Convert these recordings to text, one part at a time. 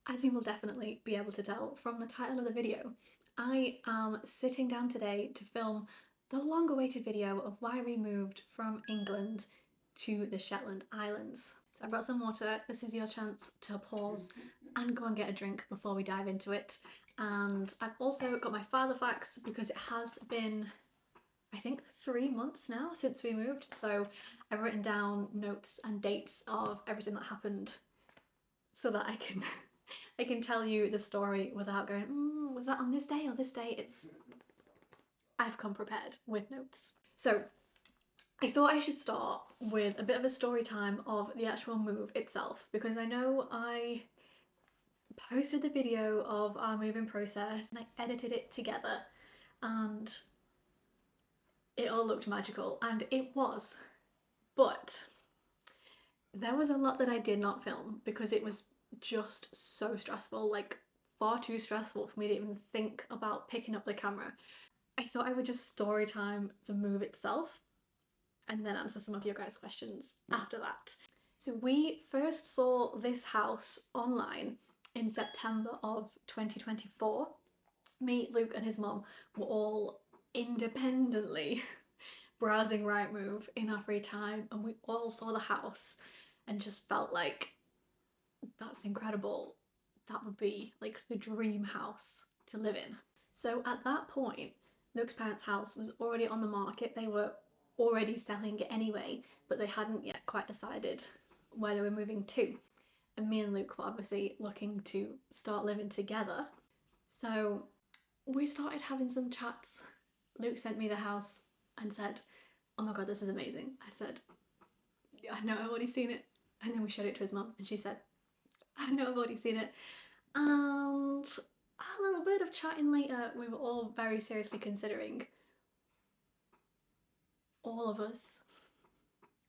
As you will definitely be able to tell from the title of the video, I am sitting down today to film the long-awaited video of why we moved from England to the Shetland Islands. So I've got some water. This is your chance to pause and go and get a drink before we dive into it. And I've also got my father facts because it has been, I think, 3 months now since we moved. So I've written down notes and dates of everything that happened so that I can tell you the story without going, was that on this day or this day? I've come prepared with notes. So I thought I should start with a bit of a story time of the actual move itself, because I know I posted the video of our moving process and I edited it together and it all looked magical, and it was, but there was a lot that I did not film because it was just so stressful, like far too stressful for me to even think about picking up the camera. I thought I would just story time the move itself and then answer some of your guys' questions after that. So we first saw this house online in September of 2024. Me, Luke and his mum were all independently browsing Rightmove in our free time, and we all saw the house and just felt like, that's incredible. That would be like the dream house to live in. So at that point, Luke's parents' house was already on the market. They were already selling it anyway, but they hadn't yet quite decided where they were moving to. And me and Luke were obviously looking to start living together. So we started having some chats. Luke sent me the house and said, oh my god, this is amazing. I said, yeah, I know, I've already seen it. And then we showed it to his mum and she said, I know, I've already seen it. And a little bit of chatting later, we were all very seriously considering, all of us,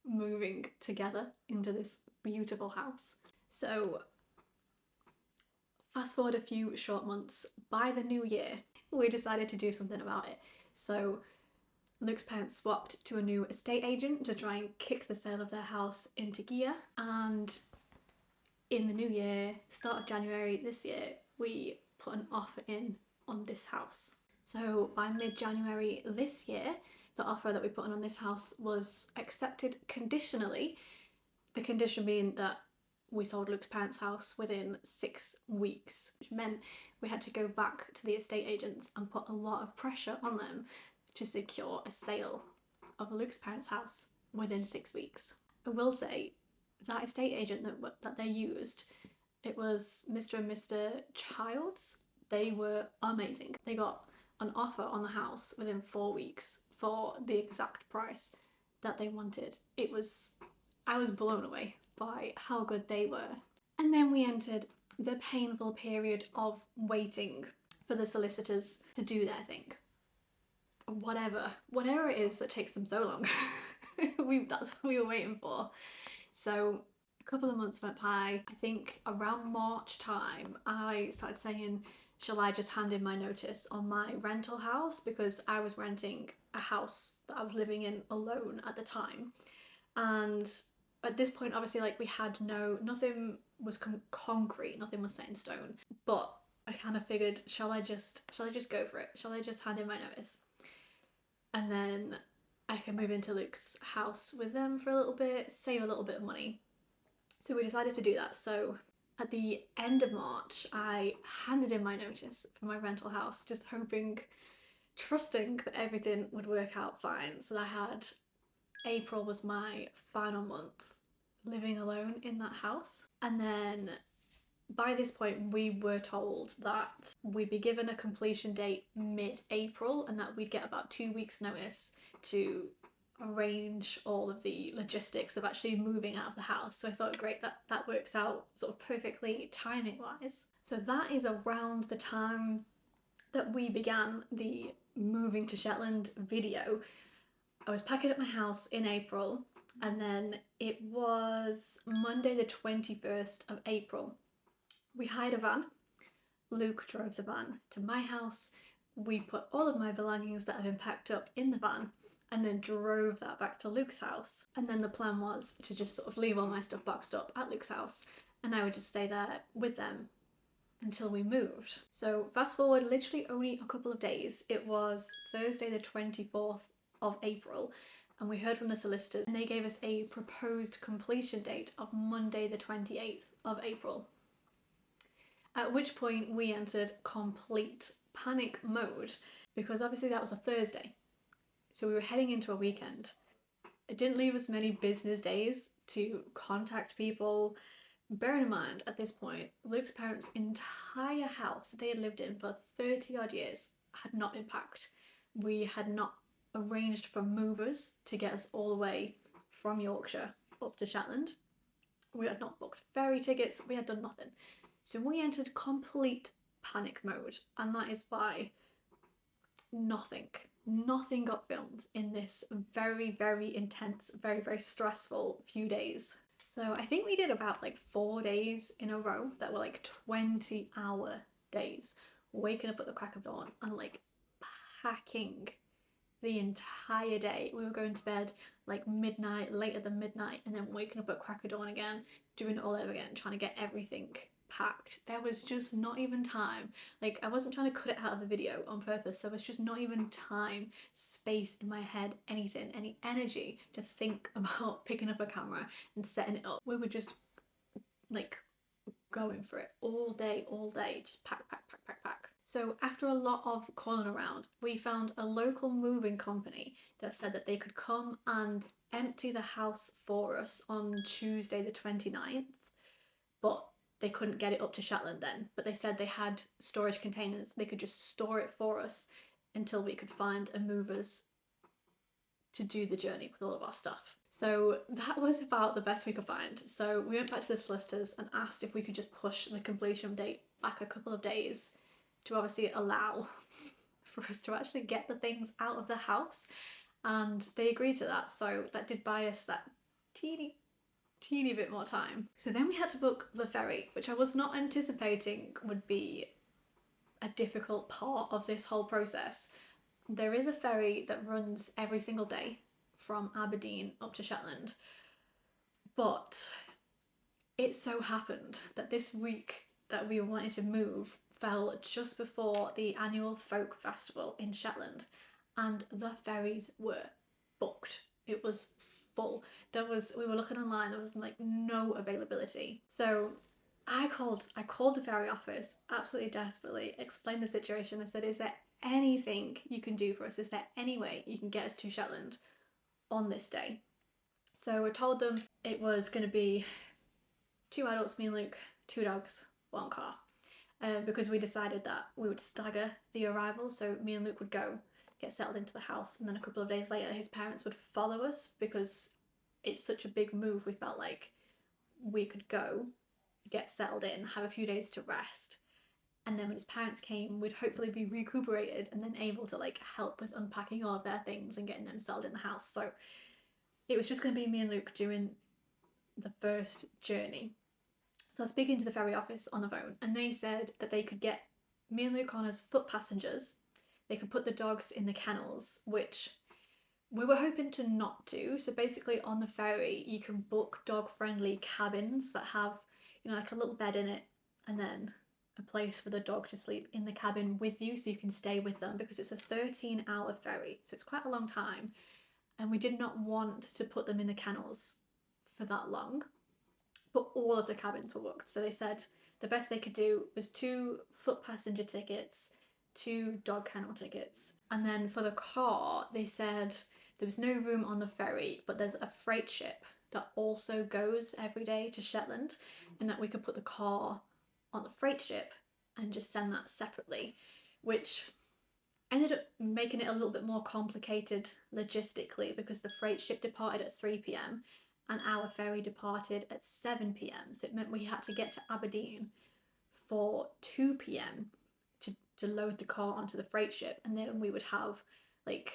moving together into this beautiful house. So fast forward a few short months, by the new year, we decided to do something about it. So Luke's parents swapped to a new estate agent to try and kick the sale of their house into gear, and in the new year, start of January this year, we put an offer in on this house. So by mid-January this year, the offer that we put in on this house was accepted conditionally. The condition being that we sold Luke's parents' house within 6 weeks, which meant we had to go back to the estate agents and put a lot of pressure on them to secure a sale of Luke's parents' house within 6 weeks. I will say, that estate agent that they used, it was Mr. and Mr. Childs. They were amazing. They got an offer on the house within 4 weeks for the exact price that they wanted. I was blown away by how good they were. And then we entered the painful period of waiting for the solicitors to do their thing. Whatever it is that takes them so long. That's what we were waiting for. So a couple of months went by. I think around March time, I started saying, shall I just hand in my notice on my rental house? Because I was renting a house that I was living in alone at the time. And at this point, obviously, like, we had nothing was concrete, nothing was set in stone. But I kind of figured, shall I just go for it? Shall I just hand in my notice? And then I can move into Luke's house with them for a little bit, save a little bit of money. So we decided to do that. So at the end of March, I handed in my notice for my rental house, just hoping, trusting that everything would work out fine. So I had, April was my final month living alone in that house. And then by this point, we were told that we'd be given a completion date mid-April and that we'd get about 2 weeks notice to arrange all of the logistics of actually moving out of the house. So I thought, great, that works out sort of perfectly timing wise. So that is around the time that we began the moving to Shetland video. I was packing up my house in April, and then it was Monday the 21st of April. We hired a van. Luke drove the van to my house. We put all of my belongings that had been packed up in the van and then drove that back to Luke's house. And then the plan was to just sort of leave all my stuff boxed up at Luke's house and I would just stay there with them until we moved. So fast forward literally only a couple of days. It was Thursday the 24th of April, and we heard from the solicitors and they gave us a proposed completion date of Monday the 28th of April. At which point we entered complete panic mode because obviously that was a Thursday. So we were heading into a weekend. It didn't leave us many business days to contact people. Bear in mind, at this point, Luke's parents' entire house that they had lived in for 30 odd years had not been packed. We had not arranged for movers to get us all the way from Yorkshire up to Shetland. We had not booked ferry tickets, we had done nothing. So we entered complete panic mode, and that is why nothing got filmed in this very, very intense, very, very stressful few days. So I think we did about like 4 days in a row that were like 20-hour days, waking up at the crack of dawn and like packing the entire day. We were going to bed like midnight, later than midnight, and then waking up at crack of dawn again, doing it all over again, trying to get everything packed. There was just not even time. Like, I wasn't trying to cut it out of the video on purpose. There was just not even time, space in my head, anything, any energy to think about picking up a camera and setting it up. We were just like going for it all day, just pack. So after a lot of calling around, we found a local moving company that said that they could come and empty the house for us on Tuesday the 29th, but they couldn't get it up to Shetland then. But they said they had storage containers, they could just store it for us until we could find a movers to do the journey with all of our stuff. So that was about the best we could find. So we went back to the solicitors and asked if we could just push the completion date back a couple of days to obviously allow for us to actually get the things out of the house, and they agreed to that. So that did buy us that teeny bit more time. So then we had to book the ferry, which I was not anticipating would be a difficult part of this whole process. There is a ferry that runs every single day from Aberdeen up to Shetland, but it so happened that this week that we wanted to move fell just before the annual folk festival in Shetland, and the ferries were booked. It was full. We were looking online, there was like no availability. So I called the ferry office absolutely desperately, explained the situation. I said, is there anything you can do for us? Is there any way you can get us to Shetland on this day? So I told them it was going to be 2 adults, me and Luke, 2 dogs, 1 car. Because we decided that we would stagger the arrival, so me and Luke would go get settled into the house, and then a couple of days later his parents would follow us, because it's such a big move. We felt like we could go, get settled in, have a few days to rest, and then when his parents came we'd hopefully be recuperated and then able to like help with unpacking all of their things and getting them settled in the house. So it was just going to be me and Luke doing the first journey. So I was speaking to the ferry office on the phone, and they said that they could get me and Luke on as foot passengers. They could put the dogs in the kennels, which we were hoping to not do. So basically on the ferry you can book dog-friendly cabins that have, you know, like a little bed in it, and then a place for the dog to sleep in the cabin with you, so you can stay with them, because it's a 13-hour ferry, so it's quite a long time, and we did not want to put them in the kennels for that long. But all of the cabins were booked, so they said the best they could do was 2 foot passenger tickets, 2 dog kennel tickets, and then for the car they said there was no room on the ferry, but there's a freight ship that also goes every day to Shetland, and that we could put the car on the freight ship and just send that separately, which ended up making it a little bit more complicated logistically, because the freight ship departed at 3 p.m. and our ferry departed at 7 p.m. So it meant we had to get to Aberdeen for 2 p.m. to load the car onto the freight ship, and then we would have like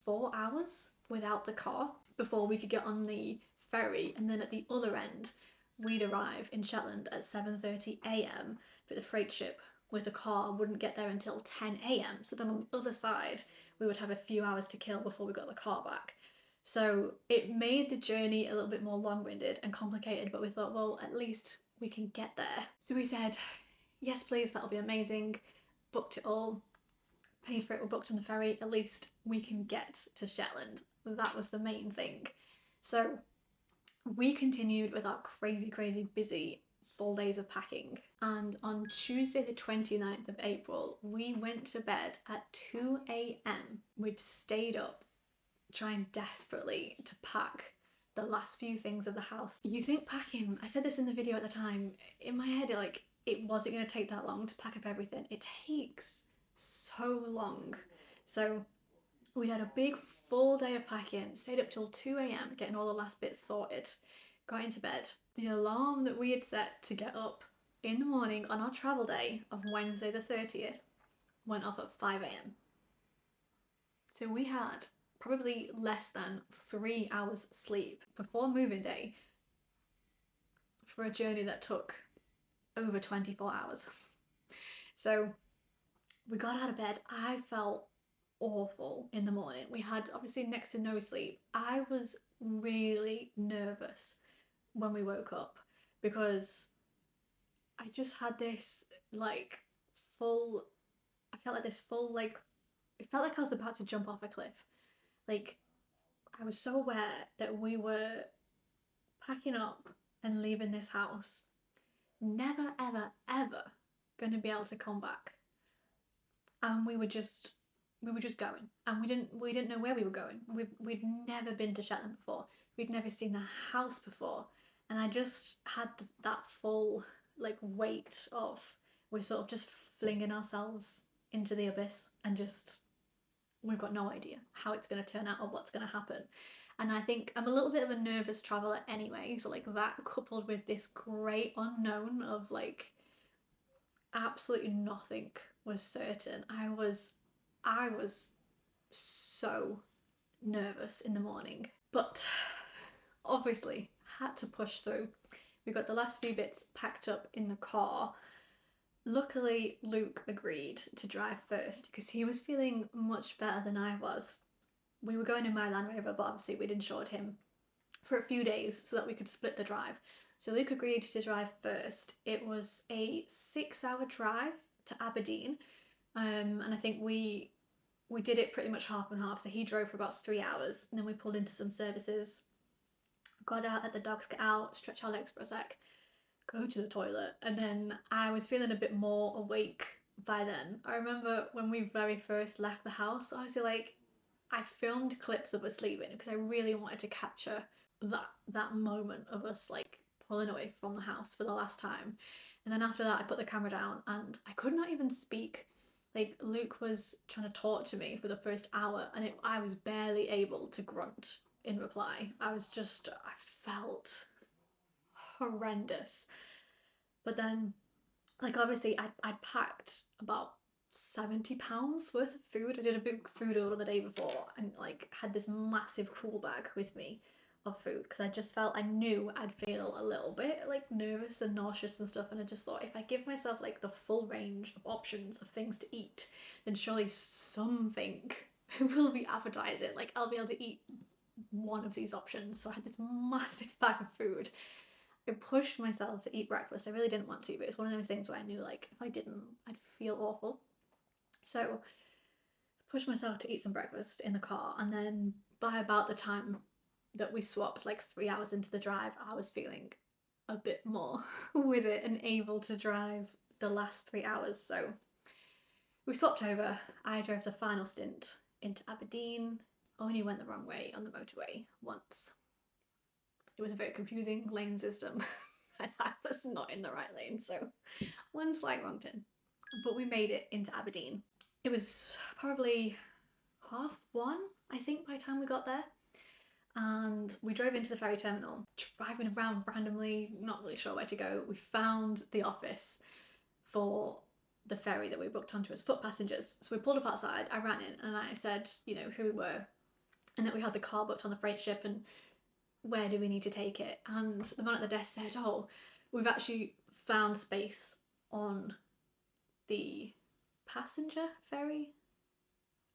4 hours without the car before we could get on the ferry, and then at the other end we'd arrive in Shetland at 7:30 a.m. but the freight ship with the car wouldn't get there until 10 a.m. So then on the other side we would have a few hours to kill before we got the car back. So it made the journey a little bit more long-winded and complicated, but we thought, well, at least we can get there. So we said, yes please, that'll be amazing. Booked it all, paid for it, we're booked on the ferry, at least we can get to Shetland. That was the main thing. So we continued with our crazy busy full days of packing, and on Tuesday the 29th of April we went to bed at 2 a.m. We'd stayed up trying desperately to pack the last few things of the house. You think packing, I said this in the video at the time, in my head it wasn't going to take that long to pack up everything. It takes so long. So we had a big full day of packing, stayed up till 2 a.m. getting all the last bits sorted, got into bed. The alarm that we had set to get up in the morning on our travel day of Wednesday the 30th went off at 5 a.m. So we had probably less than 3 hours sleep before moving day for a journey that took over 24 hours. So we got out of bed. I felt awful in the morning. We had obviously next to no sleep. I was really nervous when we woke up because I just had this like full, I felt like this full like, it felt like I was about to jump off a cliff. Like I was so aware that we were packing up and leaving this house, never ever going to be able to come back. And we were just going, and we didn't know where we were going. We'd never been to Shetland before. We'd never seen the house before, and I just had that full like weight of we're sort of just flinging ourselves into the abyss, and just we've got no idea how it's going to turn out or what's going to happen. And I think I'm a little bit of a nervous traveller anyway, so like that coupled with this great unknown of like absolutely nothing was certain. I was so nervous in the morning, but obviously had to push through. We got the last few bits packed up in the car. Luckily Luke agreed to drive first because he was feeling much better than I was. We were going in my Land Rover, but obviously we'd insured him for a few days so that we could split the drive. So Luke agreed to drive first. It was a 6-hour drive to Aberdeen, and I think we did it pretty much half and half. So he drove for about 3 hours, and then we pulled into some services, got out, let the dogs get out, stretch our legs for a sec, go to the toilet, and then I was feeling a bit more awake by then. I remember when we very first left the house, honestly, like I filmed clips of us leaving because I really wanted to capture that moment of us like pulling away from the house for the last time. And then after that I put the camera down and I could not even speak. Like Luke was trying to talk to me for the first hour and I was barely able to grunt in reply. I felt horrendous. But then like obviously I'd packed about £70 worth of food. I did a big food order the day before and like had this massive cool bag with me of food because I just felt, I knew I'd feel a little bit like nervous and nauseous and stuff, and I just thought if I give myself like the full range of options of things to eat, then surely something will be appetizing. Like I'll be able to eat one of these options. So I had this massive bag of food. I pushed myself to eat breakfast. I really didn't want to, but it's one of those things where I knew like if I didn't I'd feel awful. So pushed myself to eat some breakfast in the car, and then by about the time that we swapped, like 3 hours into the drive, I was feeling a bit more with it and able to drive the last 3 hours. So we swapped over. I drove the final stint into Aberdeen, only went the wrong way on the motorway once. It was a very confusing lane system and I was not in the right lane, so one slight wrong turn. But we made it into Aberdeen. It was probably 1:30, I think, by the time we got there. And we drove into the ferry terminal, driving around randomly, not really sure where to go. We found the office for the ferry that we booked onto as foot passengers. So we pulled up outside, I ran in and I said, you know, who we were and that we had the car booked on the freight ship and where do we need to take it. And the man at the desk said, oh, we've actually found space on the passenger ferry.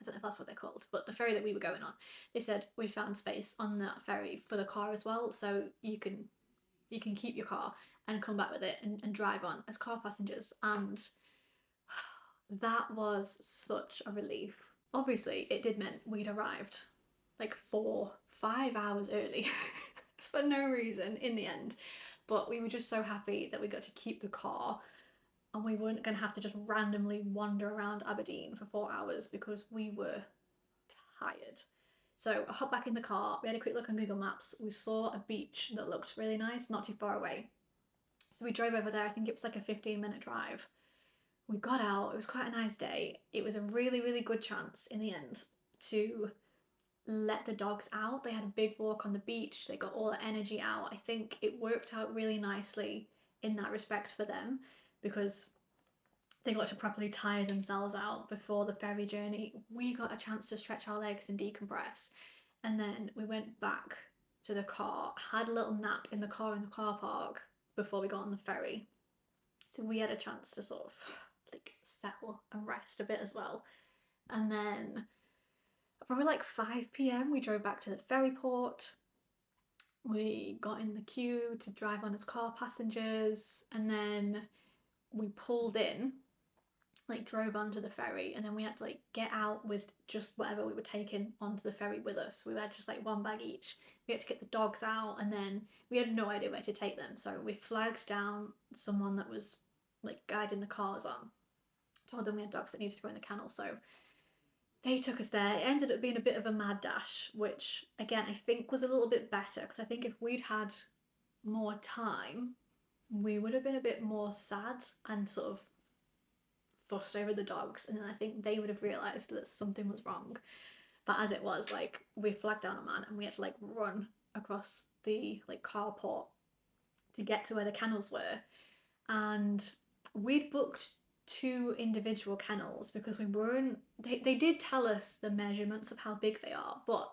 I don't know if that's what they're called, but the ferry that we were going on, they said we found space on that ferry for the car as well, so you can you can keep your car and come back with it and drive on as car passengers. And that was such a relief. Obviously, it did mean we'd arrived like 4-5 hours early for no reason in the end. But we were just so happy that we got to keep the car and we weren't going to have to just randomly wander around Aberdeen for 4 hours because we were tired. So I hopped back in the car, we had a quick look on Google Maps, we saw a beach that looked really nice, not too far away. So we drove over there, I think it was like a 15-minute drive. We got out, it was quite a nice day. It was a really, really good chance in the end to let the dogs out. They had a big walk on the beach, they got all the energy out. I think it worked out really nicely in that respect for them because they got to properly tire themselves out before the ferry journey. We got a chance to stretch our legs and decompress, and then we went back to the car, had a little nap in the car park before we got on the ferry. So we had a chance to sort of like settle and rest a bit as well. And then probably like 5 p.m. we drove back to the ferry port. We got in the queue to drive on as car passengers, and then we pulled in, like drove onto the ferry, and then we had to like get out with just whatever we were taking onto the ferry with us. We had just like one bag each. We had to get the dogs out, and then we had no idea where to take them. So we flagged down someone that was like guiding the cars on, told them we had dogs that needed to go in the kennel. So they took us there. It ended up being a bit of a mad dash, which again I think was a little bit better because I think if we'd had more time, we would have been a bit more sad and sort of fussed over the dogs, and then I think they would have realised that something was wrong. But as it was, like, we flagged down a man and we had to like run across the like carport to get to where the kennels were, and we'd booked 2 individual kennels because we weren't, they did tell us the measurements of how big they are, but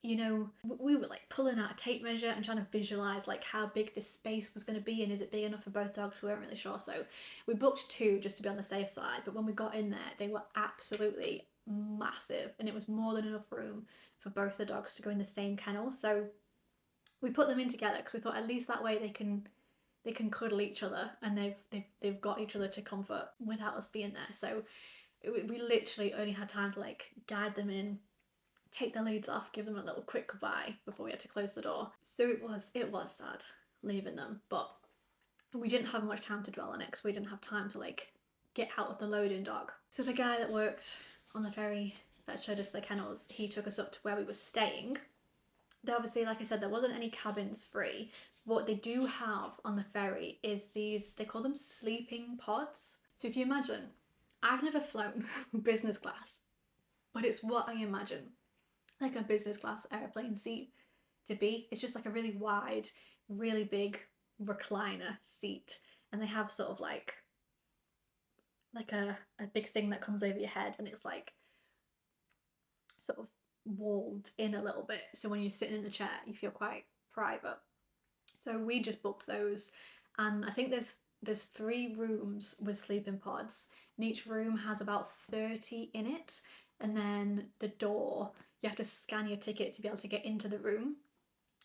you know, we were like pulling out a tape measure and trying to visualize like how big this space was going to be and is it big enough for both dogs. We weren't really sure, so we booked 2 just to be on the safe side. But when we got in there, they were absolutely massive and it was more than enough room for both the dogs to go in the same kennel. So we put them in together because we thought at least that way they can cuddle each other and they've got each other to comfort without us being there. So we literally only had time to like guide them in, take the leads off, give them a little quick goodbye before we had to close the door. So it was sad leaving them, but we didn't have much time to dwell on it because we didn't have time to like get out of the loading dock. So the guy that worked on the ferry that showed us the kennels, he took us up to where we were staying. There obviously, like I said, there wasn't any cabins free. What they do have on the ferry is these, they call them sleeping pods. So if you imagine, I've never flown business class, but it's what I imagine like a business class airplane seat to be. It's just like a really wide, really big recliner seat, and they have sort of like a big thing that comes over your head, and it's like sort of walled in a little bit, so when you're sitting in the chair you feel quite private. So we just booked those, and I think there's 3 rooms with sleeping pods, and each room has about 30 in it, and then the door, you have to scan your ticket to be able to get into the room.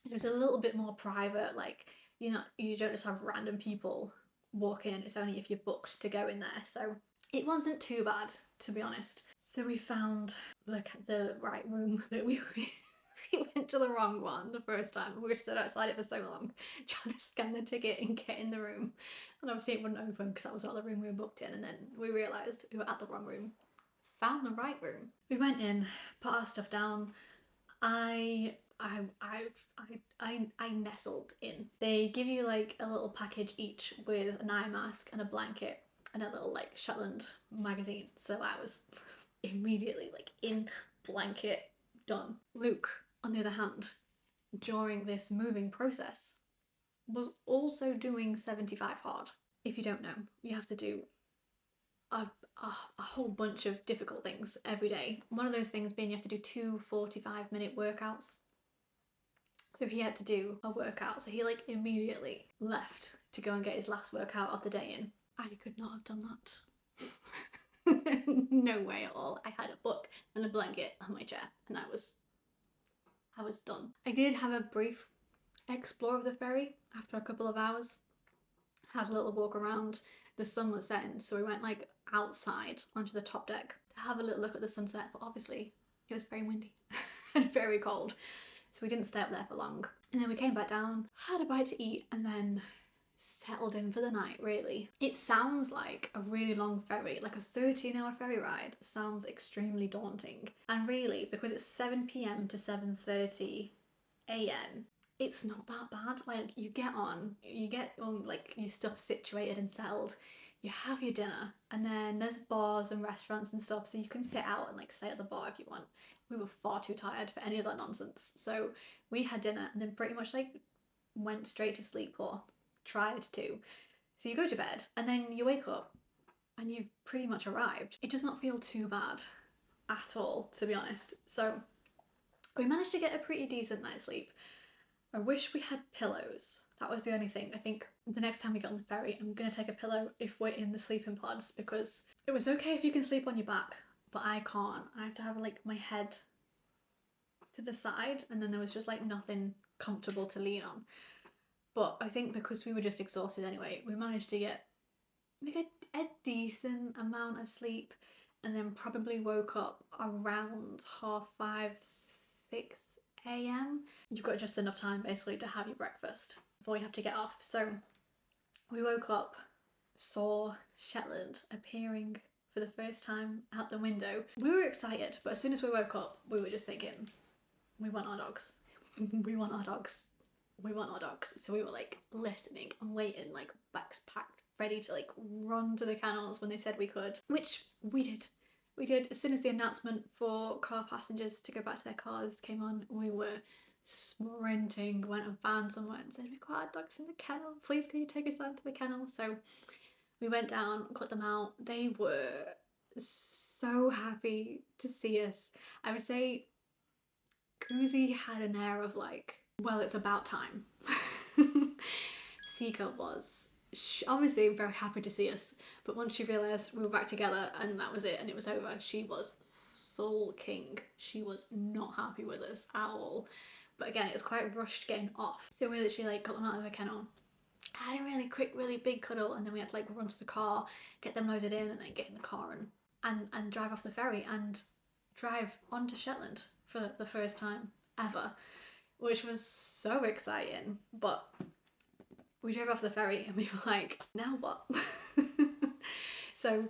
So it's a little bit more private, like, you know, you don't just have random people walk in, it's only if you're booked to go in there. So it wasn't too bad, to be honest. So we found like the right room that we were in. We went to the wrong one the first time. We were stood outside it for so long trying to scan the ticket and get in the room, and obviously it wouldn't open because that was not the room we were booked in, and then we realised we were at the wrong room. Found the right room. We went in, put our stuff down. I nestled in. They give you like a little package each with an eye mask and a blanket and a little like Shetland magazine. So I was immediately like in blanket, done. Luke, on the other hand, during this moving process, was also doing 75 hard. If you don't know, you have to do a whole bunch of difficult things every day. One of those things being you have to do 2 45-minute workouts. So he had to do a workout, so he like immediately left to go and get his last workout of the day in. I could not have done that. No way at all. I had a book and a blanket on my chair and I was done. I did have a brief explore the ferry after a couple of hours. Had a little walk around. The sun was setting, so we went like outside onto the top deck to have a little look at the sunset, but obviously it was very windy and very cold, so we didn't stay up there for long. And then we came back down, had a bite to eat, and then settled in for the night, really. It sounds like a really long ferry, like a 13-hour ferry ride sounds extremely daunting. And really, because it's 7 p.m. to 7:30 a.m., it's not that bad. Like, you get on like your stuff situated and settled, you have your dinner, and then there's bars and restaurants and stuff, so you can sit out and like stay at the bar if you want. We were far too tired for any of that nonsense, so we had dinner and then pretty much like went straight to sleep, or tried to. So you go to bed and then you wake up and you've pretty much arrived. It does not feel too bad at all, to be honest. So we managed to get a pretty decent night's sleep. I wish we had pillows. That was the only thing. I think the next time we get on the ferry, I'm gonna take a pillow if we're in the sleeping pods, because it was okay if you can sleep on your back, but I can't. I have to have like my head to the side, and then there was just like nothing comfortable to lean on. But I think because we were just exhausted anyway, we managed to get like a decent amount of sleep, and then probably woke up around 5:30, 6 a.m. You've got just enough time basically to have your breakfast before you have to get off. So we woke up, saw Shetland appearing for the first time out the window. We were excited, but as soon as we woke up, we were just thinking, we want our dogs. We want our dogs. We want our dogs. So we were like listening and waiting, like bags packed, ready to like run to the kennels when they said we could, which we did. We did. As soon as the announcement for car passengers to go back to their cars came on, we were sprinting, went and found someone and said, we've got our dogs in the kennel, please can you take us down to the kennel? So we went down, got them out. They were so happy to see us. I would say Cosy had an air of like, well, it's about time. Sika was obviously very happy to see us, but once she realised we were back together and that was it and it was over, she was sulking. She was not happy with us at all. But again, it was quite rushed getting off. So we literally like got them out of the kennel, had a really quick, really big cuddle, and then we had to like run to the car, get them loaded in, and then get in the car and drive off the ferry and drive onto Shetland for the first time ever, which was so exciting. But we drove off the ferry and we were like, now what? So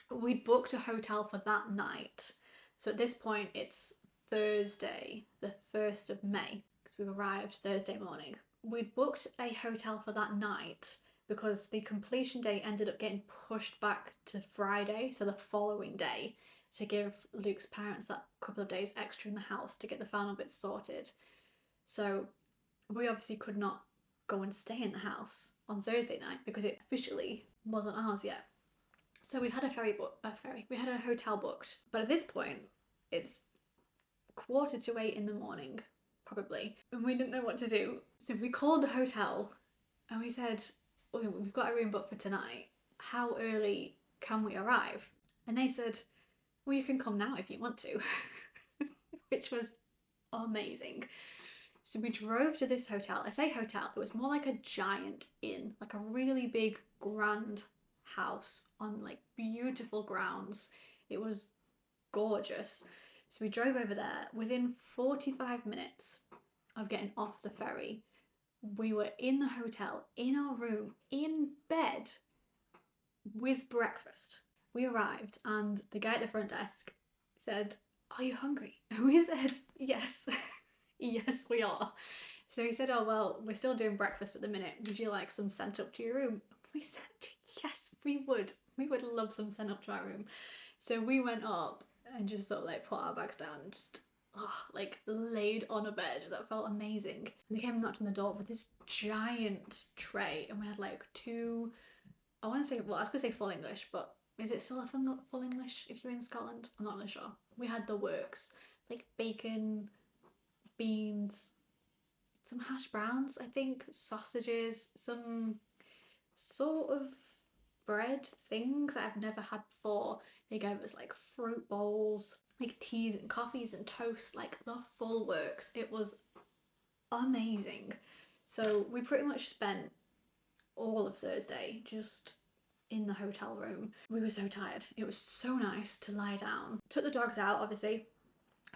we'd booked a hotel for that night. So at this point it's Thursday, the 1st of May, because we arrived Thursday morning. We'd booked a hotel for that night because the completion date ended up getting pushed back to Friday, so the following day, to give Luke's parents that couple of days extra in the house to get the final bits sorted. So we obviously could not go and stay in the house on Thursday night because it officially wasn't ours yet. So we had we had a hotel booked, but at this point it's 7:45 in the morning probably, and we didn't know what to do. So we called the hotel and we said, okay, we've got a room booked for tonight, how early can we arrive? And they said, well, you can come now if you want to. Which was amazing. So we drove to this hotel. I say hotel, it was more like a giant inn, like a really big grand house on like beautiful grounds. It was gorgeous. So we drove over there. Within 45 minutes of getting off the ferry, we were in the hotel, in our room, in bed, with breakfast. We arrived and the guy at the front desk said, are you hungry? And we said, yes. Yes, we are. So he said, oh, well, we're still doing breakfast at the minute. Would you like some sent up to your room? We said, yes, we would. We would love some sent up to our room. So we went up and just sort of like put our bags down and just like laid on a bed. That felt amazing. And they came and knocked on the door with this giant tray, and we had like two, I want to say, well, I was going to say full English, but is it still a full English if you're in Scotland? I'm not really sure. We had the works, like bacon, beans, some hash browns, I think, sausages, some sort of bread thing that I've never had before. They gave us like fruit bowls, like teas and coffees and toast, like the full works. It was amazing. So we pretty much spent all of Thursday just in the hotel room. We were so tired. It was so nice to lie down. Took the dogs out, obviously,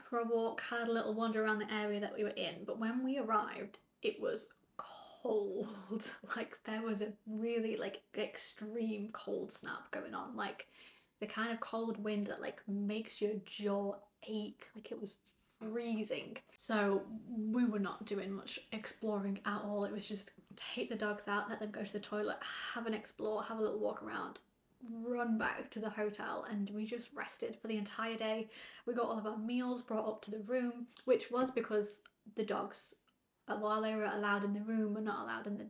for a walk, had a little wander around the area that we were in. But when we arrived, it was cold. Like there was a really like extreme cold snap going on. Like the kind of cold wind that like makes your jaw ache. Like it was freezing. So we were not doing much exploring at all. It was just take the dogs out, let them go to the toilet, have an explore, have a little walk around, run back to the hotel, and we just rested for the entire day. We got all of our meals brought up to the room, which was because the dogs, while they were allowed in the room, were not allowed in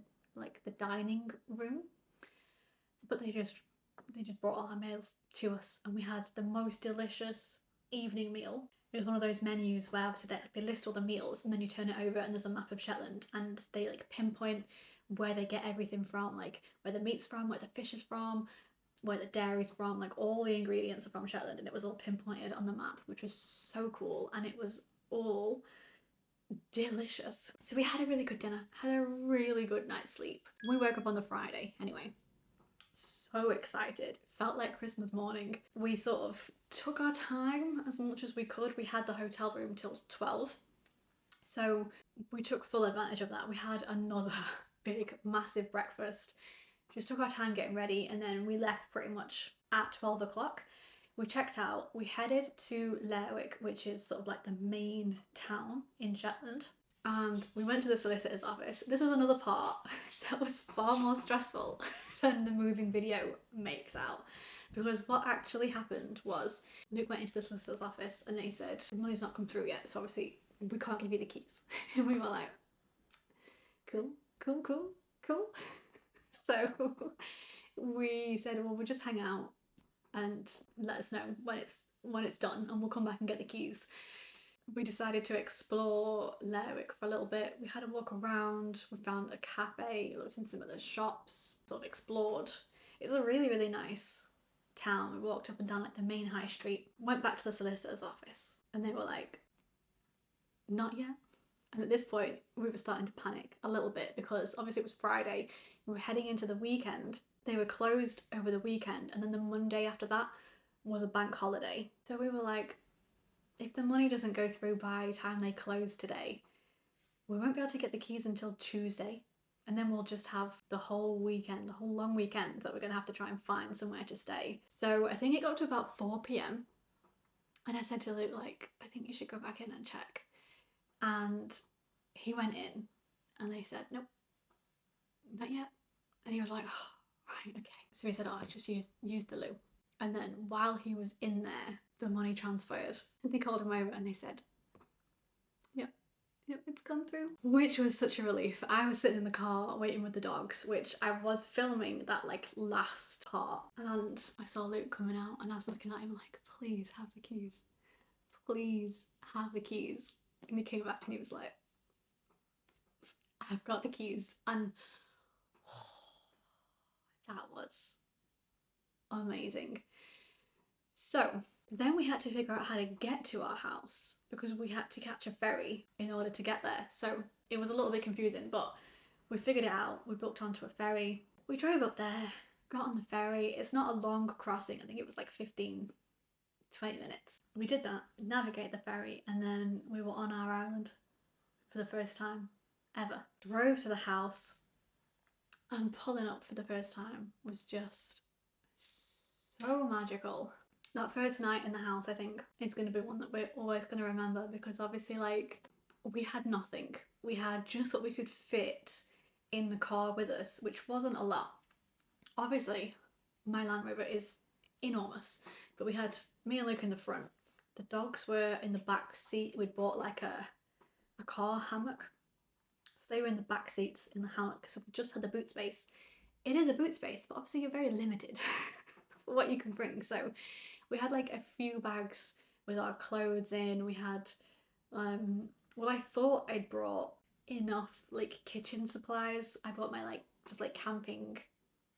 the dining room. But they just brought all our meals to us, and we had the most delicious evening meal. It was one of those menus where obviously they list all the meals and then you turn it over and there's a map of Shetland and they like pinpoint where they get everything from, like where the meat's from, where the fish is from, where the dairy's from, like all the ingredients are from Shetland, and it was all pinpointed on the map, which was so cool, and it was all delicious. So we had a really good dinner, had a really good night's sleep. We woke up on the Friday anyway. So excited. Felt like Christmas morning. We sort of took our time as much as we could. We had the hotel room till 12. So we took full advantage of that. We had another big, massive breakfast. Just took our time getting ready, and then we left pretty much at 12 o'clock. We checked out. We headed to Lerwick, which is sort of like the main town in Shetland. And we went to the solicitor's office. This was another part that was far more stressful than the moving video makes out. Because what actually happened was Luke went into the solicitor's office and they said, the money's not come through yet, so obviously we can't give you the keys. And we were like, cool. So we said, well, we'll just hang out and let us know when it's done and we'll come back and get the keys. We decided to explore Lerwick for a little bit. We had a walk around, we found a cafe, looked in some of the shops, sort of explored. It's a really, really nice town. We walked up and down like the main high street, went back to the solicitor's office, and they were like, not yet. And at this point, we were starting to panic a little bit because obviously it was Friday, we were heading into the weekend. They were closed over the weekend, and then the Monday after that was a bank holiday. So we were like, if the money doesn't go through by the time they close today, we won't be able to get the keys until Tuesday. And then we'll just have the whole weekend, the whole long weekend that we're going to have to try and find somewhere to stay. So I think it got to about 4 p.m. And I said to Luke, like, I think you should go back in and check. And he went in and they said, nope, not yet. And he was like, oh, right, okay. So he said, oh, I just use the loo. And then while he was in there, the money transferred. And they called him over and they said, yep, it's gone through. Which was such a relief. I was sitting in the car waiting with the dogs, which I was filming that like last part. And I saw Luke coming out and I was looking at him like, please have the keys. Please have the keys. And he came back and he was like, I've got the keys. And that was amazing. So then we had to figure out how to get to our house because we had to catch a ferry in order to get there. So it was a little bit confusing, but we figured it out. We booked onto a ferry. We drove up there, got on the ferry. It's not a long crossing. I think it was like 15, 20 minutes. We did that, navigated the ferry, and then we were on our island for the first time ever. Drove to the house, and pulling up for the first time was just so magical. That first night in the house, I think, is going to be one that we're always going to remember because obviously, like, we had nothing. We had just what we could fit in the car with us, which wasn't a lot. Obviously, my Land Rover is enormous, but we had me and Luke in the front. The dogs were in the back seat. We'd bought like a car hammock. So they were in the back seats in the hammock, so we just had the boot space. It is a boot space, but obviously you're very limited for what you can bring. So we had like a few bags with our clothes in. We had, well, I thought I'd brought enough like kitchen supplies. I bought my just camping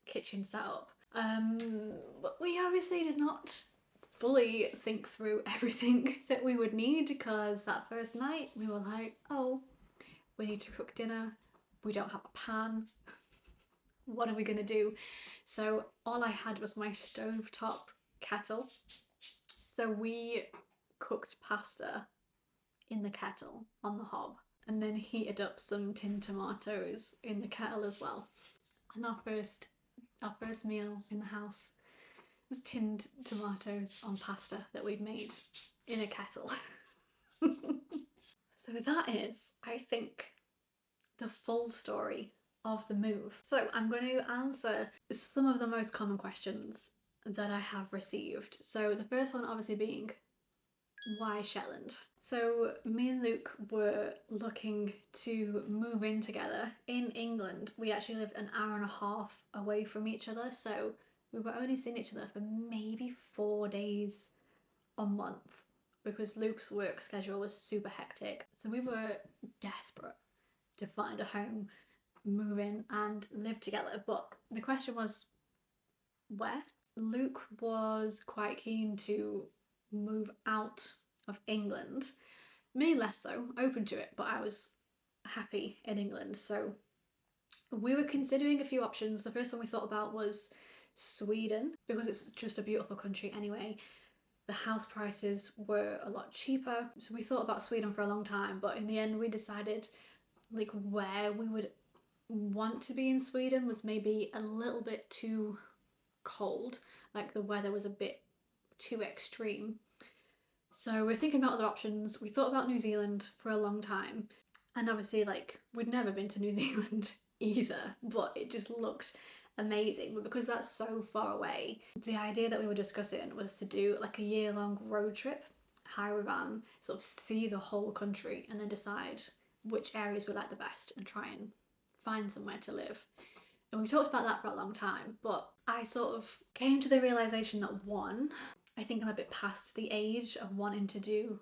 kitchen setup. But we obviously did not fully think through everything that we would need because that first night we were like, oh, We need to cook dinner. We don't have a pan. What are we gonna do? So all I had was my stovetop kettle. So we cooked pasta in the kettle on the hob and then heated up some tinned tomatoes in the kettle as well. And our first meal in the house was tinned tomatoes on pasta that we'd made in a kettle. So that is, I think, the full story of the move. So I'm going to answer some of the most common questions that I have received. So the first one obviously being, why Shetland? So me and Luke were looking to move in together in England. We actually lived an hour and a half away from each other, so we were only seeing each other for maybe 4 days a month because Luke's work schedule was super hectic. So we were desperate to find a home, move in and live together. But the question was, where? Luke was quite keen to move out of England. Me less so, open to it, but I was happy in England. So we were considering a few options. The first one we thought about was Sweden because it's just a beautiful country anyway. The house prices were a lot cheaper. So we thought about Sweden for a long time, but in the end we decided like where we would want to be in Sweden was maybe a little bit too cold. Like the weather was a bit too extreme. So we're thinking about other options. We thought about New Zealand for a long time. And obviously like we'd never been to New Zealand either, but it just looked amazing. But because that's so far away, the idea that we were discussing was to do like a year-long road trip, hire a van, sort of see the whole country and then decide which areas we like the best and try and find somewhere to live. And we talked about that for a long time, but I sort of came to the realization that one, I think I'm a bit past the age of wanting to do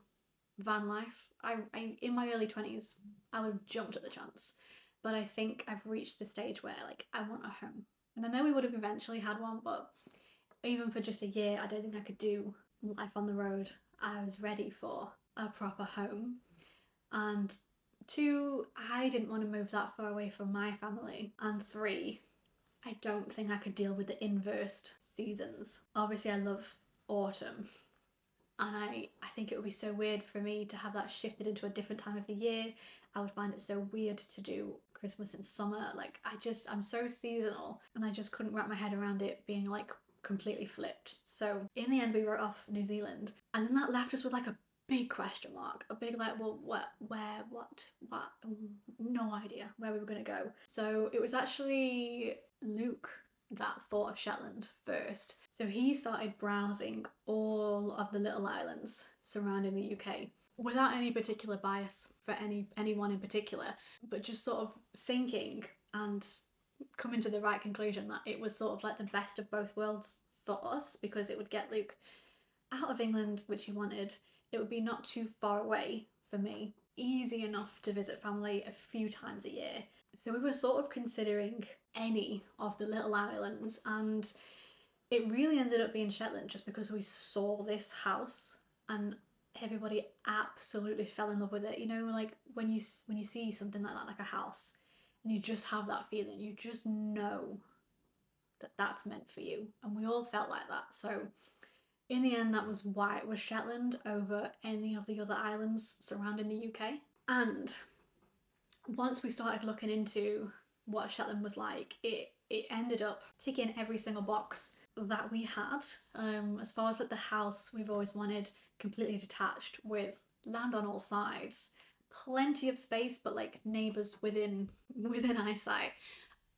van life. I in my early 20s, I would have jumped at the chance, but I think I've reached the stage where like I want a home. And I know we would have eventually had one, but even for just a year, I don't think I could do life on the road. I was ready for a proper home. And 2, I didn't want to move that far away from my family. And 3, I don't think I could deal with the inverse seasons. Obviously I love autumn and I think it would be so weird for me to have that shifted into a different time of the year. I would find it so weird to do Christmas in summer. Like I'm so seasonal and I just couldn't wrap my head around it being like completely flipped. So in the end we wrote off New Zealand and then that left us with like a big question mark, a big like, well, what, where, what, no idea where we were going to go. So it was actually Luke that thought of Shetland first. So he started browsing all of the little islands surrounding the UK without any particular bias for anyone in particular, but just sort of thinking and coming to the right conclusion that it was sort of like the best of both worlds for us because it would get Luke out of England, which he wanted. It would be not too far away for me, easy enough to visit family a few times a year. So we were sort of considering any of the little islands and it really ended up being Shetland just because we saw this house and everybody absolutely fell in love with it. You know, like when you see something like that, like a house, and you just have that feeling, you just know that that's meant for you. And we all felt like that. So in the end, that was why it was Shetland over any of the other islands surrounding the UK. And once we started looking into what Shetland was like, it ended up ticking every single box that we had. As far as like the house we've always wanted, completely detached with land on all sides, plenty of space, but like neighbours within eyesight,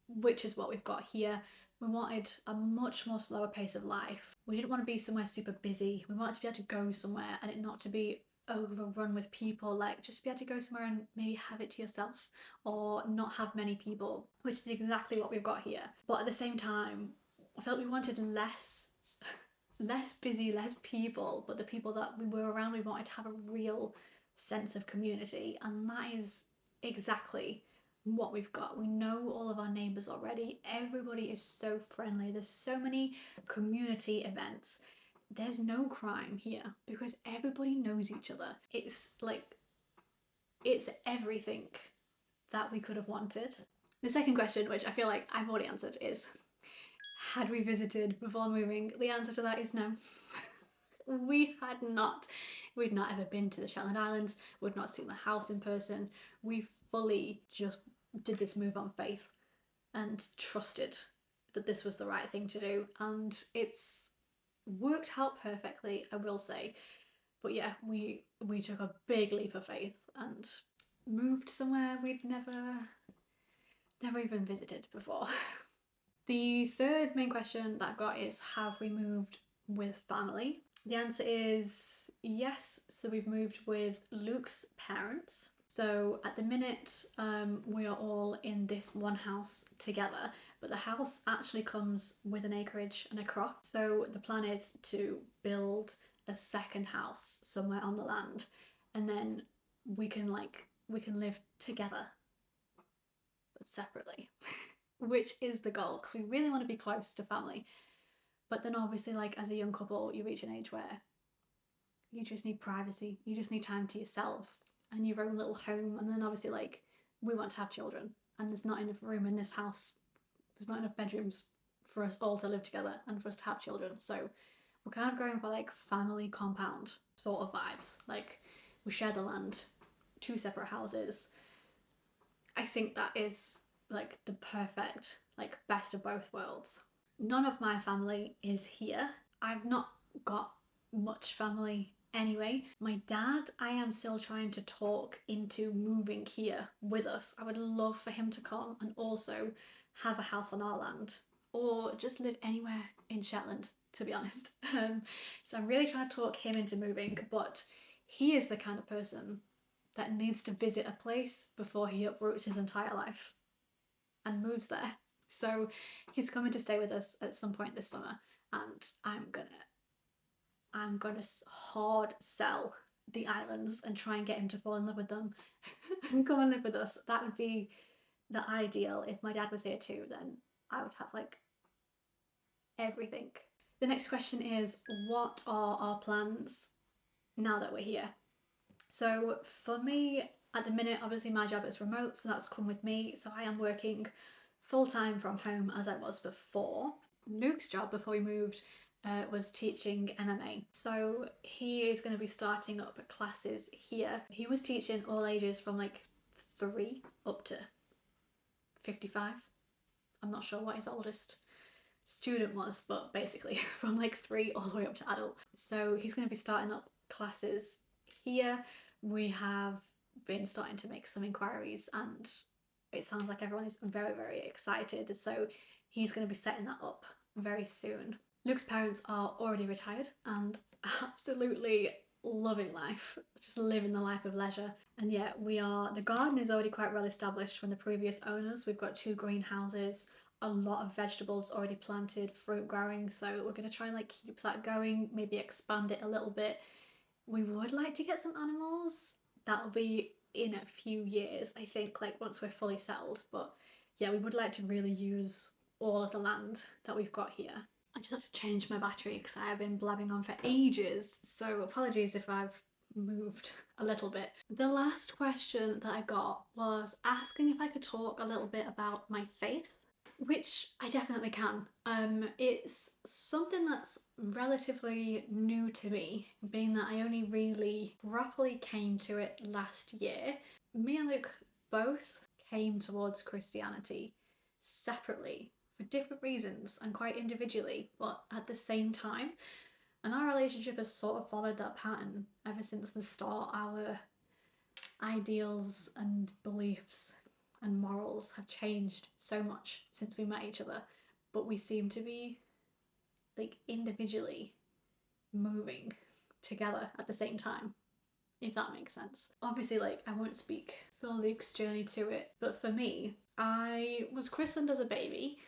which is what we've got here. We wanted a much more slower pace of life. We didn't want to be somewhere super busy. We wanted to be able to go somewhere and it not to be overrun with people, like just be able to go somewhere and maybe have it to yourself or not have many people, which is exactly what we've got here. But at the same time, I felt we wanted less busy, less people, but the people that we were around, we wanted to have a real sense of community, and that is exactly what we've got. We know all of our neighbours already. Everybody is so friendly. There's so many community events. There's no crime here because everybody knows each other. It's like, it's everything that we could have wanted. The second question, which I feel like I've already answered, is had we visited before moving? The answer to that is no. We had not. We'd not ever been to the Shetland Islands, we'd not seen the house in person. We fully just did this move on faith and trusted that this was the right thing to do, and it's worked out perfectly, I will say. But yeah, we took a big leap of faith and moved somewhere we'd never even visited before. The third main question that I've got is, have we moved with family? The answer is yes. So we've moved with Luke's parents. So at the minute, we are all in this one house together, but the house actually comes with an acreage and a crop. So the plan is to build a second house somewhere on the land, and then we can live together but separately, which is the goal, because we really want to be close to family. But then obviously, like, as a young couple, you reach an age where you just need privacy, you just need time to yourselves and your own little home. And then obviously, like, we want to have children, and there's not enough room in this house, there's not enough bedrooms for us all to live together and for us to have children. So we're kind of going for like family compound sort of vibes. Like, we share the land, 2 separate houses. I think that is like the perfect, like, best of both worlds. None of my family is here. I've not got much family anyway. My dad, I am still trying to talk into moving here with us. I would love for him to come and also have a house on our land, or just live anywhere in Shetland, to be honest. So I'm really trying to talk him into moving, but he is the kind of person that needs to visit a place before he uproots his entire life and moves there. So he's coming to stay with us at some point this summer, and I'm gonna hard sell the islands and try and get him to fall in love with them and come and live with us. That would be the ideal. If my dad was here too, then I would have like everything. The next question is, what are our plans now that we're here? So for me, at the minute, obviously my job is remote, so that's come with me. So I am working full-time from home as I was before. Luke's job before we moved was teaching MMA. So he is going to be starting up classes here. He was teaching all ages from like 3 up to 55. I'm not sure what his oldest student was, but basically from like 3 all the way up to adult. So he's going to be starting up classes here. We have been starting to make some inquiries, and it sounds like everyone is very, very excited. So he's going to be setting that up very soon. Luke's parents are already retired and absolutely loving life, just living the life of leisure. And yet the garden is already quite well established from the previous owners. We've got 2 greenhouses, a lot of vegetables already planted, fruit growing. So we're going to try and like keep that going, maybe expand it a little bit. We would like to get some animals. That'll be in a few years, I think, like once we're fully settled. But yeah, we would like to really use all of the land that we've got here. I just had to change my battery because I have been blabbing on for ages, so apologies if I've moved a little bit. The last question that I got was asking if I could talk a little bit about my faith, which I definitely can. It's something that's relatively new to me, being that I only really properly came to it last year. Me and Luke both came towards Christianity separately for different reasons and quite individually, but at the same time. And our relationship has sort of followed that pattern ever since the start. Our ideals and beliefs and morals have changed so much since we met each other, but we seem to be like individually moving together at the same time, if that makes sense. Obviously, like, I won't speak for Luke's journey to it, but for me, I was christened as a baby,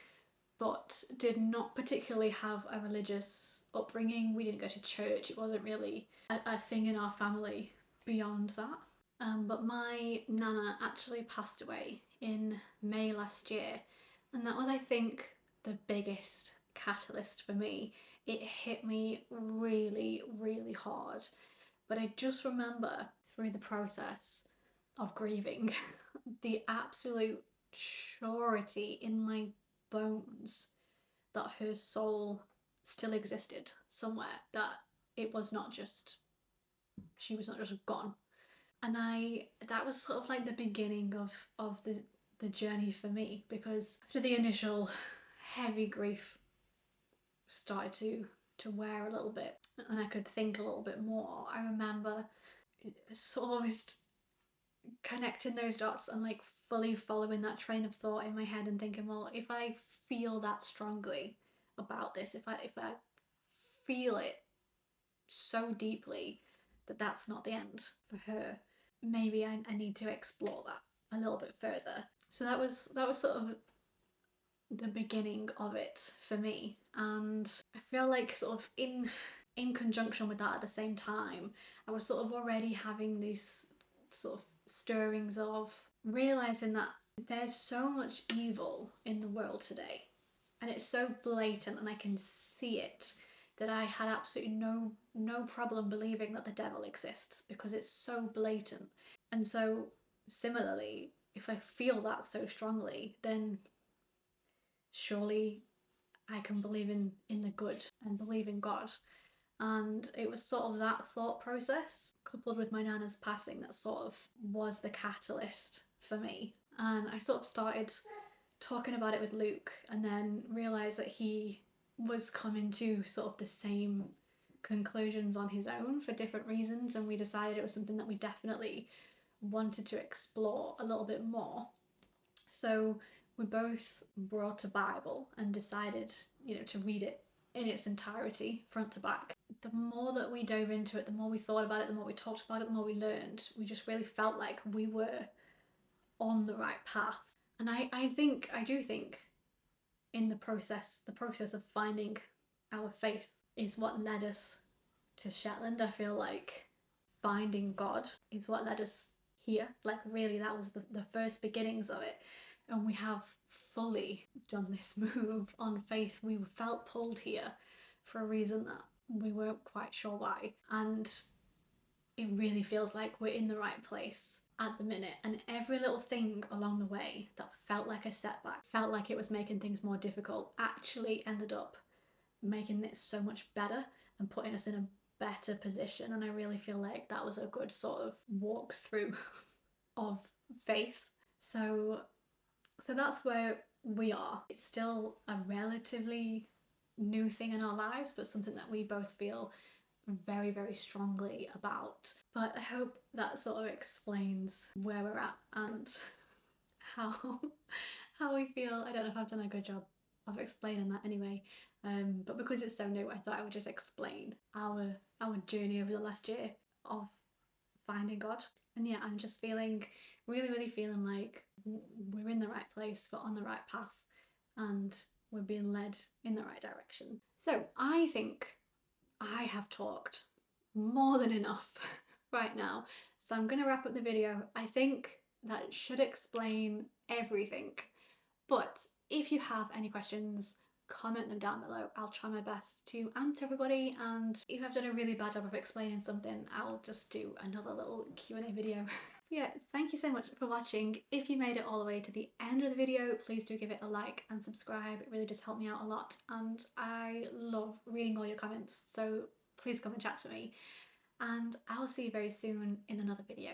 but did not particularly have a religious upbringing. We didn't go to church. It wasn't really a thing in our family beyond that. But my nana actually passed away in May last year, and that was, I think, the biggest catalyst for me. It hit me really, really hard. But I just remember through the process of grieving, the absolute surety in my bones that her soul still existed somewhere, that it was not just, she was not just gone. And that was sort of like the beginning of the journey for me, because after the initial heavy grief started to wear a little bit and I could think a little bit more, I remember sort of almost connecting those dots and like fully following that train of thought in my head and thinking, well, if I feel that strongly about this, if I feel it so deeply that that's not the end for her, maybe I need to explore that a little bit further. So that was sort of the beginning of it for me, and I feel like sort of in conjunction with that, at the same time, I was sort of already having these sort of stirrings of realizing that there's so much evil in the world today, and it's so blatant and I can see it, that I had absolutely no problem believing that the devil exists, because it's so blatant. And so similarly, if I feel that so strongly, then surely I can believe in the good and believe in God. And it was sort of that thought process, coupled with my nana's passing, that sort of was the catalyst for me. And I sort of started talking about it with Luke, and then realised that he was coming to sort of the same conclusions on his own for different reasons, and we decided it was something that we definitely wanted to explore a little bit more. So we both brought a Bible and decided, to read it in its entirety, front to back. The more that we dove into it, the more we thought about it, the more we talked about it, the more we learned. We just really felt like we were on the right path. And I do think in the process of finding our faith is what led us to Shetland. I feel like finding God is what led us here. Like, really, that was the first beginnings of it. And we have fully done this move on faith. We felt pulled here for a reason that we weren't quite sure why. And it really feels like we're in the right place at the minute. And every little thing along the way that felt like a setback, felt like it was making things more difficult, actually ended up making it so much better and putting us in a better position. And I really feel like that was a good sort of walk through of faith. So that's where we are. It's still a relatively new thing in our lives, but something that we both feel very, very strongly about. But I hope that sort of explains where we're at and how we feel. I don't know if I've done a good job of explaining that anyway, but because it's so new, I thought I would just explain our journey over the last year of finding God. And yeah, I'm just feeling really feeling like we're in the right place, we're on the right path, and we're being led in the right direction. So I think I have talked more than enough right now, so I'm going to wrap up the video. I think that should explain everything, but if you have any questions, comment them down below. I'll try my best to answer everybody, and if I've done a really bad job of explaining something, I'll just do another little Q&A video. Yeah, thank you so much for watching. If you made it all the way to the end of the video, please do give it a like and subscribe. It really does help me out a lot, and I love reading all your comments, so please come and chat to me. And I'll see you very soon in another video.